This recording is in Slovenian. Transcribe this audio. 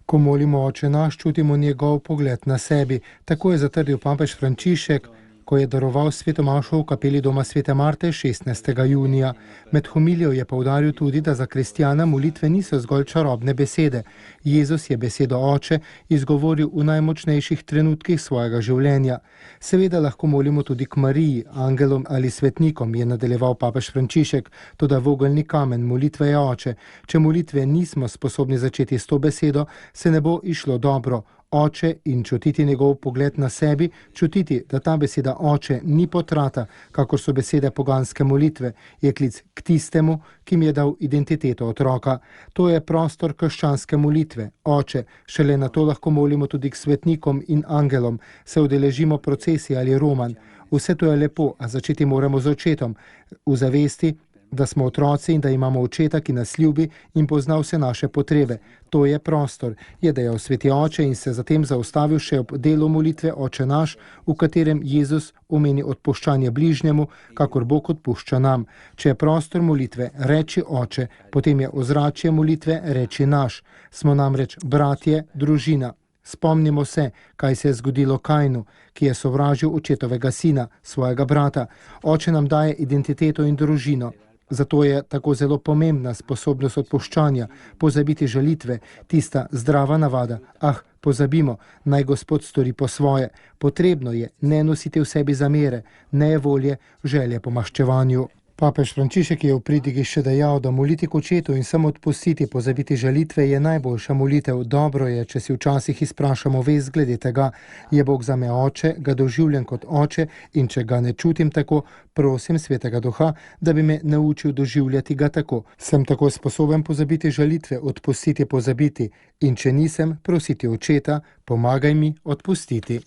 Ko molimo Oče naš, čutimo njegov pogled na sebi. Tako je zatrdil papež Frančišek, ko je daroval sveto mašo v kapeli doma svete Marte 16. junija. Med homilijo je poudaril tudi, da za kristjana molitve niso zgolj čarobne besede. Jezus je besedo Oče izgovoril v najmočnejših trenutkih svojega življenja. Seveda lahko molimo tudi k Mariji, angelom ali svetnikom, je nadaljeval papež Frančišek, toda vogelni kamen molitve je Oče. Če molitve nismo sposobni začeti s to besedo, se ne bo išlo dobro. Oče in čutiti njegov pogled na sebi, čutiti, da ta beseda Oče ni potrata, kakor so besede poganske molitve, je klic k tistemu, ki mi je dal identiteto otroka. To je prostor krščanske molitve. Oče, šele na to lahko molimo tudi k svetnikom in angelom, se udeležimo procesije ali roman. Vse to je lepo, a začeti moramo z očetom, v zavesti, da smo otroci in da imamo očeta, ki nas ljubi in pozna vse naše potrebe. To je prostor, je dejal sveti Oče in se zatem zaustavil še ob delu molitve Oče naš, v katerem Jezus omeni odpuščanje bližnjemu, kakor Bog odpušča nam. Če je prostor molitve reči Oče, potem je ozračje molitve reči naš. Smo namreč bratje, družina. Spomnimo se, kaj se je zgodilo Kainu, ki je sovražil očetovega sina, svojega brata. Oče nam daje identiteto in družino. Zato je tako zelo pomembna sposobnost odpuščanja, pozabiti žalitve, tista zdrava navada. Pozabimo, naj Gospod stori po svoje. Potrebno je ne nositi v sebi zamere, nejevolje, želje po maščevanju. Papež Frančišek je v pridigi še dejal, da moliti k očetu in samo odpustiti, pozabiti žalitve je najboljša molitev. Dobro je, če si včasih izprašamo vest glede tega, je Bog zame Oče, ga doživljam kot Oče in če ga ne čutim tako, prosim Svetega Duha, da bi me naučil doživljati ga tako. Sem tako sposoben pozabiti žalitve, odpustiti, pozabiti in če nisem, prositi očeta, pomagaj mi odpustiti.